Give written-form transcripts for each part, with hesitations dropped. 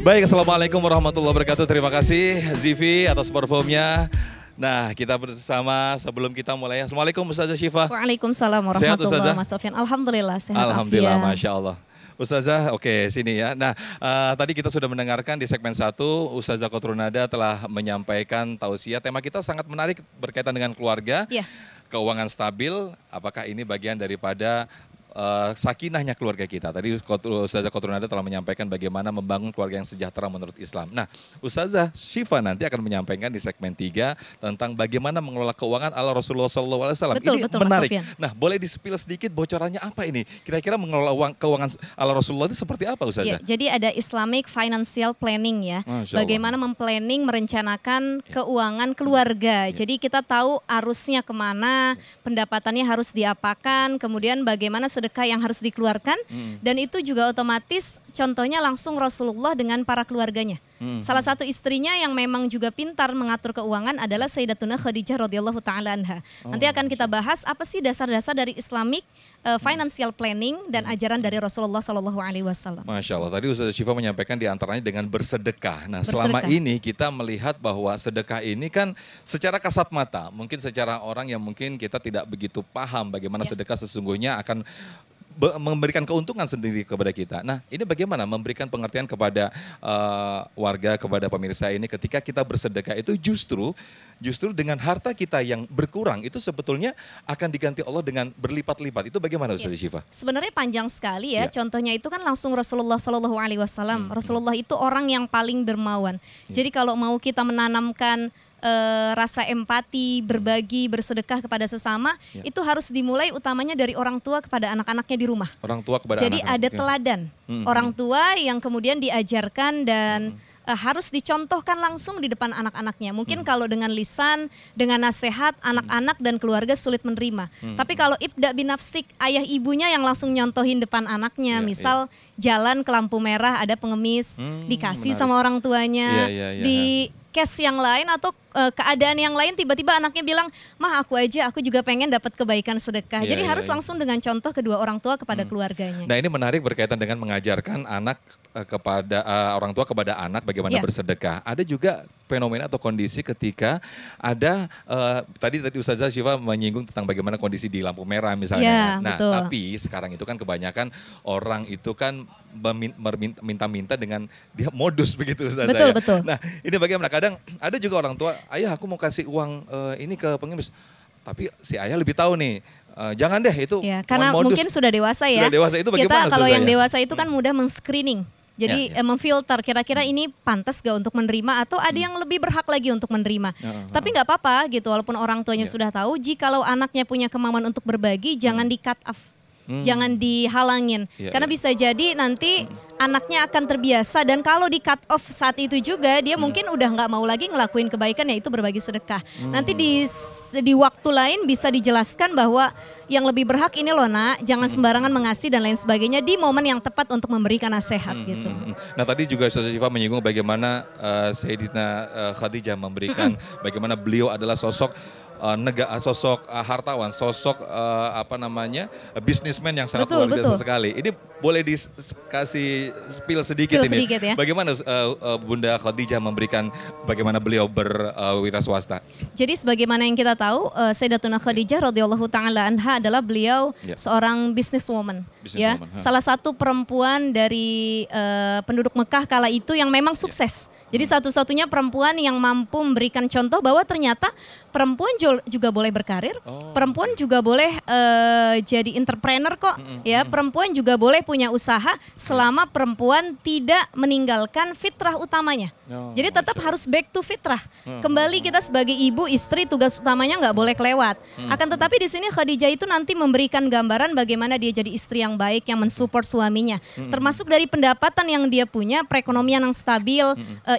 Baik, Assalamualaikum warahmatullahi wabarakatuh. Terima kasih Zivi atas performnya. Nah, kita bersama sebelum kita mulai. Assalamualaikum Ustazah Syifa. Waalaikumsalam warahmatullahi wabarakatuh. Mas Sofyan. Alhamdulillah sehat. Alhamdulillah, Masya Allah. Ustazah, oke sini ya. Nah, tadi kita sudah mendengarkan di segmen 1, Ustazah Kotrunada telah menyampaikan tausiah. Tema kita sangat menarik berkaitan dengan keluarga, keuangan stabil. Apakah ini bagian daripada sakinahnya keluarga kita. Tadi Ustazah Kotrunada telah menyampaikan bagaimana membangun keluarga yang sejahtera menurut Islam. Nah, Ustazah Syifa nanti akan menyampaikan di segmen 3 tentang bagaimana mengelola keuangan ala Rasulullah SAW. Ini betul, menarik. Nah, boleh di-spill sedikit bocorannya apa ini? Kira-kira mengelola keuangan ala Rasulullah itu seperti apa, Ustazah? Ya, jadi ada Islamic Financial Planning ya. Bagaimana memplanning, merencanakan keuangan keluarga. Jadi kita tahu arusnya kemana, pendapatannya harus diapakan, kemudian bagaimana sedekah yang harus dikeluarkan, dan itu juga otomatis contohnya langsung Rasulullah dengan para keluarganya. Salah satu istrinya yang memang juga pintar mengatur keuangan adalah Sayyidatuna Khadijah radhiyallahu taala anha. Nanti akan kita bahas apa sih dasar-dasar dari Islamic financial planning dan ajaran dari Rasulullah Shallallahu Alaihi Wasallam. Masya Allah. Tadi Ustazah Syifa menyampaikan diantaranya dengan bersedekah. Nah, selama ini kita melihat bahwa sedekah ini kan secara kasat mata, mungkin secara orang yang mungkin kita tidak begitu paham bagaimana sedekah sesungguhnya akan memberikan keuntungan sendiri kepada kita. Nah, ini bagaimana memberikan pengertian kepada warga, kepada pemirsa ini ketika kita bersedekah itu justru dengan harta kita yang berkurang itu sebetulnya akan diganti Allah dengan berlipat-lipat. Itu bagaimana Ustazah Syifa? Sebenarnya panjang sekali ya. Contohnya itu kan langsung Rasulullah Shallallahu Alaihi Wasallam. Rasulullah itu orang yang paling dermawan. Jadi kalau mau kita menanamkan rasa empati, berbagi, bersedekah kepada sesama, itu harus dimulai utamanya dari orang tua kepada anak-anaknya di rumah. Orang tua kepada Jadi ada teladan orang tua yang kemudian diajarkan dan harus dicontohkan langsung di depan anak-anaknya. Mungkin kalau dengan lisan, dengan nasihat, anak-anak dan keluarga sulit menerima. Tapi kalau ibda binafsik, ayah ibunya yang langsung nyontohin depan anaknya, misal jalan ke lampu merah ada pengemis, dikasih sama orang tuanya, di case yang lain atau keadaan yang lain tiba-tiba anaknya bilang, "Mah, aku juga pengen dapat kebaikan sedekah." Jadi harus langsung dengan contoh kedua orang tua kepada keluarganya. Nah, ini menarik berkaitan dengan mengajarkan anak kepada orang tua kepada anak bagaimana bersedekah. Ada juga fenomena atau kondisi ketika ada tadi Ustazah Syifa menyinggung tentang bagaimana kondisi di lampu merah misalnya. Nah, tapi sekarang itu kan kebanyakan orang itu kan minta-minta dengan dia modus begitu Ustazah. Betul. Nah, ini bagaimana? Kadang ada juga orang tua, "Ayah, aku mau kasih uang ini ke pengemis." Tapi si ayah lebih tahu nih. Jangan deh itu karena modus. mungkin sudah dewasa ya. Sudah dewasa itu bagaimana? Kita kalau yang dewasa itu kan mudah men-screening. Jadi memfilter kira-kira ini pantas gak untuk menerima atau ada yang lebih berhak lagi untuk menerima. Tapi nggak apa-apa gitu walaupun orang tuanya sudah tahu. Jikalau anaknya punya kemauan untuk berbagi jangan di cut off. Jangan dihalangin. Karena bisa jadi nanti anaknya akan terbiasa dan kalau di cut off saat itu juga dia mungkin udah nggak mau lagi ngelakuin kebaikan yaitu berbagi sedekah. Nanti di waktu lain bisa dijelaskan bahwa yang lebih berhak ini loh nak, jangan sembarangan mengasih dan lain sebagainya di momen yang tepat untuk memberikan nasihat gitu. Nah tadi juga Ustazah Syifa menyinggung bagaimana Sayyidina Khadijah memberikan bagaimana beliau adalah sosok sosok hartawan, sosok bisnismen yang sangat luar biasa sekali. Ini boleh dikasih spill sedikit ini. Bagaimana Bunda Khadijah memberikan bagaimana beliau berwira swasta? Jadi sebagaimana yang kita tahu, Sayyidatuna Khadijah radhiyallahu taala anha adalah beliau seorang businesswoman. Salah satu perempuan dari penduduk Mekah kala itu yang memang sukses. Jadi satu-satunya perempuan yang mampu memberikan contoh bahwa ternyata perempuan juga boleh berkarir, perempuan juga boleh jadi entrepreneur kok, perempuan juga boleh punya usaha selama perempuan tidak meninggalkan fitrah utamanya. Jadi tetap harus back to fitrah. Kembali kita sebagai ibu, istri, tugas utamanya nggak boleh kelewat. Akan tetapi di sini Khadijah itu nanti memberikan gambaran bagaimana dia jadi istri yang baik, yang mensupport suaminya. Termasuk dari pendapatan yang dia punya, perekonomian yang stabil,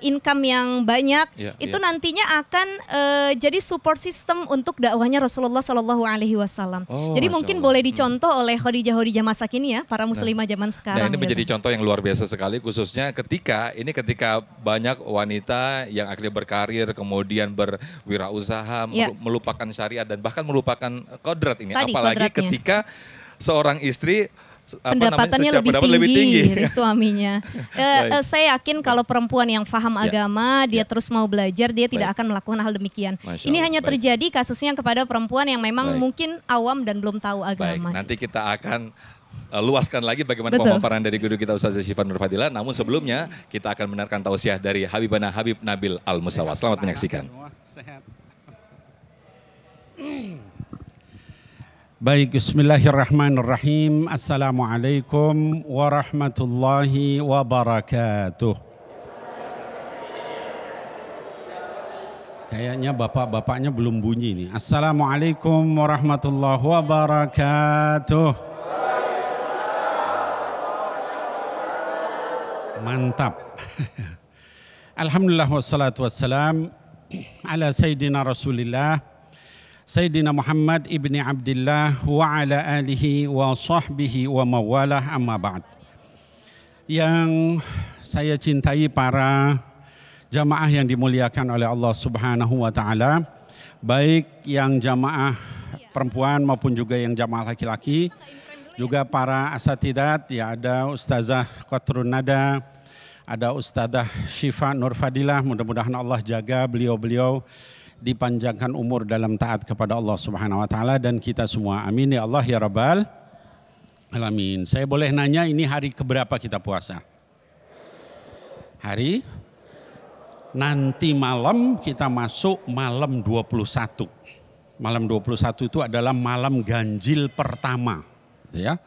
income yang banyak, itu nantinya akan jadi support system untuk dakwahnya Rasulullah Shallallahu Alaihi Wasallam. Jadi mungkin boleh dicontoh oleh Khadijah masa kini ya, para muslimah zaman sekarang. Nah ini menjadi contoh yang luar biasa sekali, khususnya ketika banyak wanita yang akhirnya berkarir, kemudian berwirausaha, melupakan syariat dan bahkan melupakan kodrat ini. Apalagi ketika seorang istri pendapatannya lebih tinggi dari suaminya. Saya yakin kalau perempuan yang paham agama, dia terus mau belajar, dia tidak akan melakukan hal demikian. Ini hanya terjadi kasusnya kepada perempuan yang memang mungkin awam dan belum tahu agama. Nanti kita akan luaskan lagi bagaimana pemaparan dari guru kita Ustazah Syifa Nur Fadilah. Namun sebelumnya kita akan mendengarkan tausiah dari Habibana Habib Nabil Al-Musawa. Selamat menyaksikan. Baik, bismillahirrahmanirrahim. Assalamualaikum warahmatullahi wabarakatuh. Kayaknya bapak-bapaknya belum bunyi nih. Assalamualaikum warahmatullahi wabarakatuh. Mantap. Alhamdulillah wassalatu wassalam ala Sayyidina Rasulillah Sayyidina Muhammad ibni Abdillah wa ala alihi wa sahbihi wa mawalah, amma ba'd. Yang saya cintai para jamaah yang dimuliakan oleh Allah Subhanahu wa taala, baik yang jamaah perempuan maupun juga yang jamaah laki-laki, juga para asatidat, ya ada Ustazah Qatrun Nada, ada Ustazah Syifa Nur Fadilah, mudah-mudahan Allah jaga beliau-beliau dipanjangkan umur dalam taat kepada Allah Subhanahu wa taala dan kita semua. Amin ya Allah ya Rabbal alamin. Saya boleh nanya, ini hari keberapa kita puasa? Hari nanti malam kita masuk malam 21. Malam 21 itu adalah malam ganjil pertama, ya.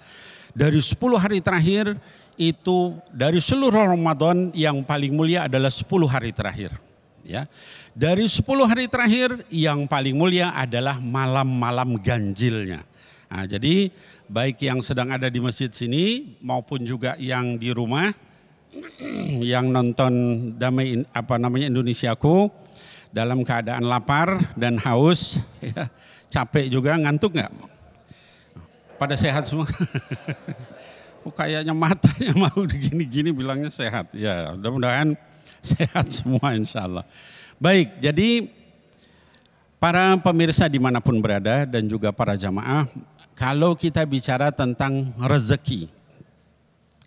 Dari 10 hari terakhir itu, dari seluruh Ramadan yang paling mulia adalah 10 hari terakhir, ya. Dari 10 hari terakhir yang paling mulia adalah malam-malam ganjilnya. Nah, jadi baik yang sedang ada di masjid sini maupun juga yang di rumah yang nonton Damai Indonesiaku dalam keadaan lapar dan haus, ya, capek juga, ngantuk nggak? Pada sehat semua? Kayaknya matanya mau gini-gini bilangnya sehat. Ya, mudah-mudahan sehat semua insya Allah. Baik, jadi para pemirsa dimanapun berada dan juga para jamaah, kalau kita bicara tentang rezeki,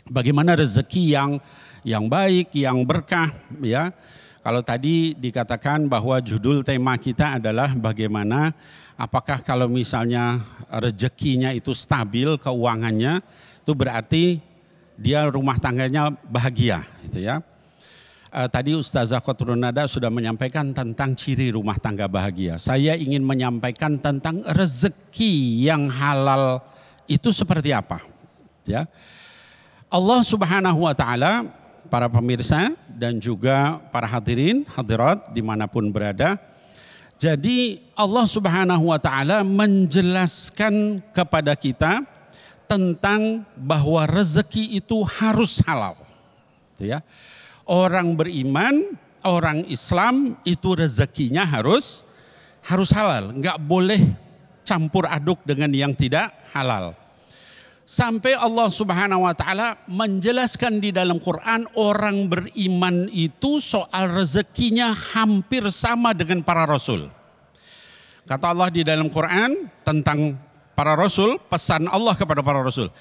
bagaimana rezeki yang baik, yang berkah, ya. Kalau tadi dikatakan bahwa judul tema kita adalah bagaimana, apakah kalau misalnya rezekinya itu stabil, keuangannya, itu berarti dia rumah tangganya bahagia, gitu ya. Tadi Ustazah Qatrun Nada sudah menyampaikan tentang ciri rumah tangga bahagia. Saya ingin menyampaikan tentang rezeki yang halal itu seperti apa, ya. Allah Subhanahu wa taala, para pemirsa dan juga para hadirin, hadirat dimanapun berada. Jadi Allah Subhanahu wa taala menjelaskan kepada kita tentang bahwa rezeki itu harus halal, ya. Orang beriman, orang Islam itu rezekinya harus halal, nggak boleh campur aduk dengan yang tidak halal. Sampai Allah Subhanahu wa taala menjelaskan di dalam Quran, orang beriman itu soal rezekinya hampir sama dengan para rasul. Kata Allah di dalam Quran tentang para rasul, pesan Allah kepada para rasul.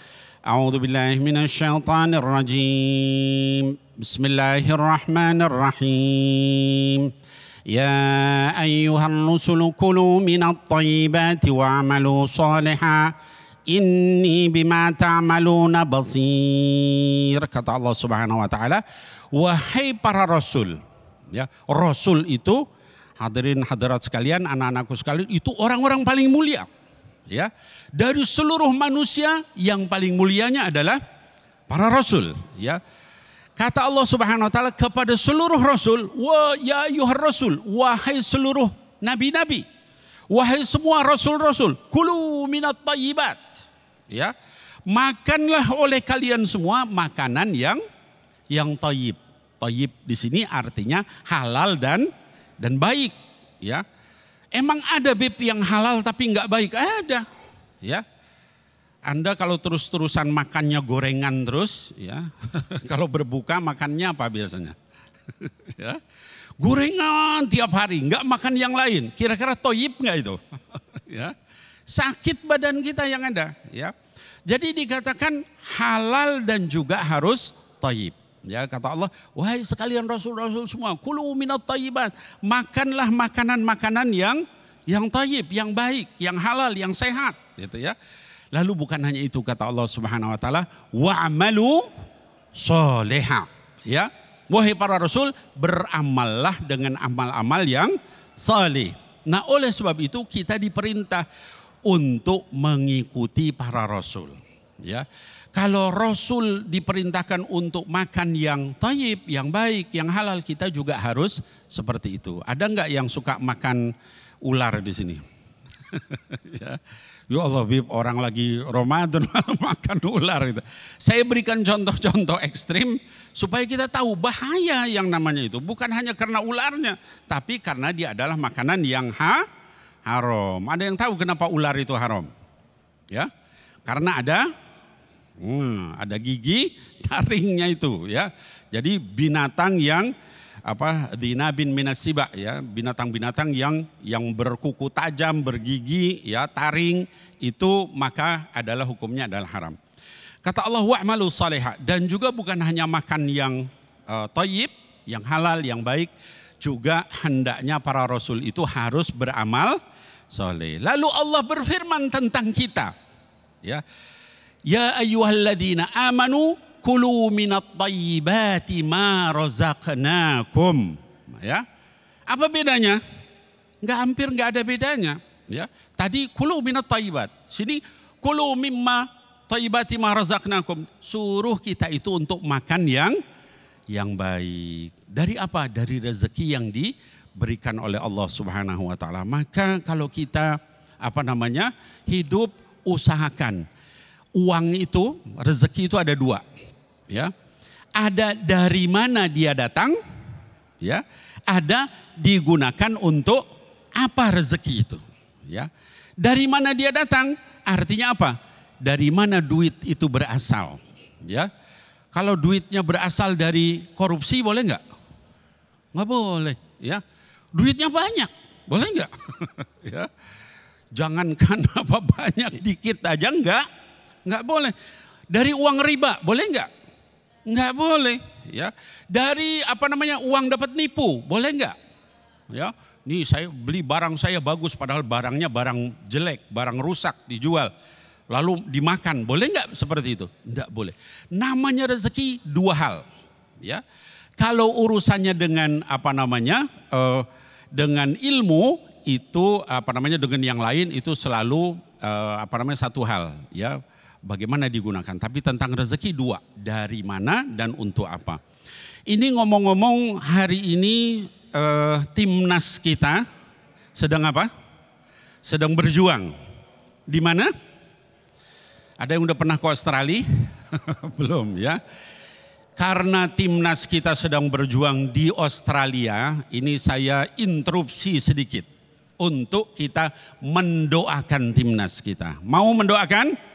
A'udzubillahi minasyaitonirrajim. Bismillahirrahmanirrahim. Ya ayyuhar rusulu kulu minat thayyibati wa'malu shalihan. Inni bima ta'maluna basir. Kata Allah Subhanahu wa taala, wahai para rasul, ya, rasul itu hadirin hadirat sekalian, anak-anakku sekalian, itu orang-orang paling mulia, ya. Dari seluruh manusia yang paling mulianya adalah para rasul, ya. Kata Allah Subhanahu wa taala kepada seluruh rasul, wa ya ayyuhar rasul, wahai seluruh nabi-nabi, wahai semua rasul-rasul, kulu minat thayyibat, ya, makanlah oleh kalian semua makanan yang thayyib. Thayyib di sini artinya halal dan baik, ya. Emang ada beb yang halal tapi nggak baik? Ada, ya. Anda kalau terus-terusan makannya gorengan terus, ya. Kalau berbuka makannya apa biasanya? Ya. Gorengan tiap hari, nggak makan yang lain. Kira-kira thayyib nggak itu? Ya. Sakit badan kita yang ada, ya. Jadi dikatakan halal dan juga harus thayyib. Ya, kata Allah, wahai sekalian rasul-rasul semua, kulu minat thayyibat, makanlah makanan-makanan yang thayyib, yang baik, yang halal, yang sehat, gitu ya. Lalu bukan hanya itu, kata Allah Subhanahu wa taala, wa'malu sholiha. Ya, wahai para rasul, beramallah dengan amal-amal yang saleh. Nah, oleh sebab itu kita diperintah untuk mengikuti para rasul. Ya, kalau rasul diperintahkan untuk makan yang thayyib, yang baik, yang halal, kita juga harus seperti itu. Ada enggak yang suka makan ular di sini? Ya. Ya Allah, Bib, orang lagi Ramadan makan ular itu. Saya berikan contoh-contoh ekstrim supaya kita tahu bahaya yang namanya itu. Bukan hanya karena ularnya, tapi karena dia adalah makanan yang haram. Ada yang tahu kenapa ular itu haram? Ya, karena ada gigi taringnya itu, ya. Jadi binatang yang dzinabin minas siba, ya, binatang-binatang yang berkuku tajam, bergigi, ya, taring itu, maka adalah hukumnya adalah haram. Kata Allah, wa'malu salihah, dan juga bukan hanya makan yang thayyib, yang halal, yang baik, juga hendaknya para rasul itu harus beramal soleh. Lalu Allah berfirman tentang kita, ya, ya ayyuhalladzina amanu kulu minat thayyibati ma razaqnakum. Ya, apa bedanya? Hampir nggak ada bedanya. Ya, tadi kulu minat thayyibat, sini kulu mimma thayyibati ma razaqnakum. Suruh kita itu untuk makan yang baik. Dari apa? Dari rezeki yang diberikan oleh Allah Subhanahu wa taala. Maka kalau kita hidup, usahakan. Uang itu, rezeki itu ada dua. Ya, ada dari mana dia datang, ya, ada digunakan untuk apa rezeki itu, ya. Dari mana dia datang, artinya apa? Dari mana duit itu berasal, ya. Kalau duitnya berasal dari korupsi, boleh nggak? Nggak boleh, ya. Duitnya banyak, boleh nggak? Ya. Jangankan banyak, dikit aja nggak boleh. Dari uang riba, boleh nggak? Nggak boleh, ya. Dari uang dapat nipu, boleh nggak? Ya, nih saya beli barang saya bagus, padahal barangnya barang jelek, barang rusak, dijual, lalu dimakan, boleh nggak seperti itu? Nggak boleh. Namanya rezeki dua hal, ya. Kalau urusannya dengan dengan ilmu itu dengan yang lain itu selalu satu hal, ya. Bagaimana digunakan, tapi tentang rezeki dua, dari mana dan untuk apa. Ini ngomong-ngomong, hari ini timnas kita sedang apa? Sedang berjuang. Di mana? Ada yang udah pernah ke Australia? Belum, ya. Karena timnas kita sedang berjuang di Australia, ini saya interupsi sedikit untuk kita mendoakan timnas kita. Mau mendoakan?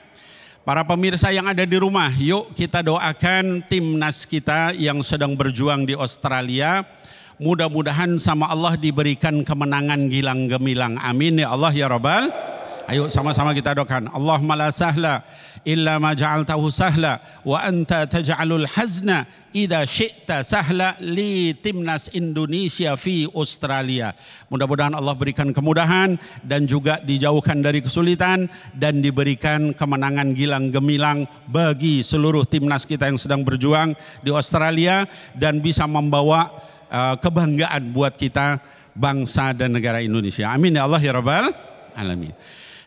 Para pemirsa yang ada di rumah, yuk kita doakan timnas kita yang sedang berjuang di Australia. Mudah-mudahan sama Allah diberikan kemenangan gilang gemilang. Amin ya Allah ya Rabbal. Ayo sama-sama kita doakan. Allahumma la sahla illa ma ja'altahu sahla wa anta taj'alul hazna idza syi'ta sahla li timnas Indonesia fi Australia. Mudah-mudahan Allah berikan kemudahan dan juga dijauhkan dari kesulitan dan diberikan kemenangan gilang gemilang bagi seluruh timnas kita yang sedang berjuang di Australia dan bisa membawa kebanggaan buat kita, bangsa dan negara Indonesia. Amin ya Allah ya Rabbal alamin.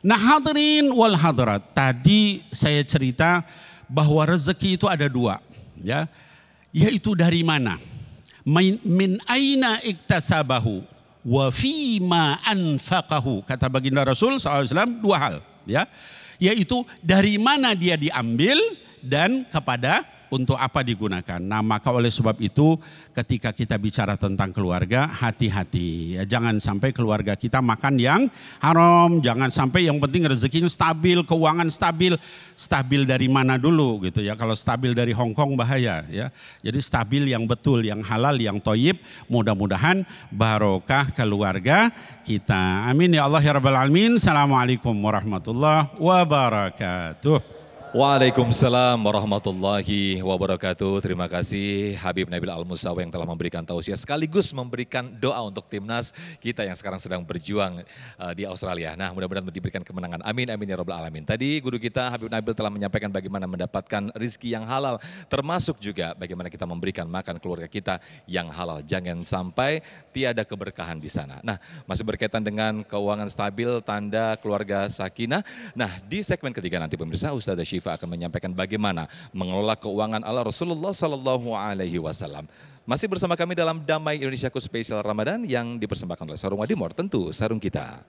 Nah, hadirin wal hadirat, tadi saya cerita bahwa rezeki itu ada dua, ya, yaitu dari mana? Min aina iktasabahu wa fima anfaqahu, kata baginda Rasul SAW, dua hal, ya, yaitu dari mana dia diambil dan kepada untuk apa digunakan. Nah, maka oleh sebab itu ketika kita bicara tentang keluarga, hati-hati. Ya, jangan sampai keluarga kita makan yang haram, jangan sampai yang penting rezekinya stabil, keuangan stabil. Stabil dari mana dulu gitu ya. Kalau stabil dari Hong Kong bahaya ya. Jadi stabil yang betul, yang halal, yang thayyib. Mudah-mudahan barokah keluarga kita. Amin ya Allah ya Rabbal alamin. Assalamualaikum warahmatullahi wabarakatuh. Waalaikumsalam warahmatullahi wabarakatuh. Terima kasih Habib Nabil Al-Musawi yang telah memberikan tausiah sekaligus memberikan doa untuk timnas kita yang sekarang sedang berjuang di Australia. Nah, mudah-mudahan diberikan kemenangan. Amin, amin ya rabbal alamin. Tadi guru kita Habib Nabil telah menyampaikan bagaimana mendapatkan rizki yang halal, termasuk juga bagaimana kita memberikan makan keluarga kita yang halal. Jangan sampai tiada keberkahan di sana. Nah, masih berkaitan dengan keuangan stabil, tanda keluarga sakinah. Nah, di segmen ketiga nanti pemirsa Ustazah Syifa akan menyampaikan bagaimana mengelola keuangan ala Rasulullah Sallallahu Alaihi Wasallam. Masih bersama kami dalam Damai Indonesiaku Spesial Ramadan yang dipersembahkan oleh Sarung Wadimor, tentu sarung kita.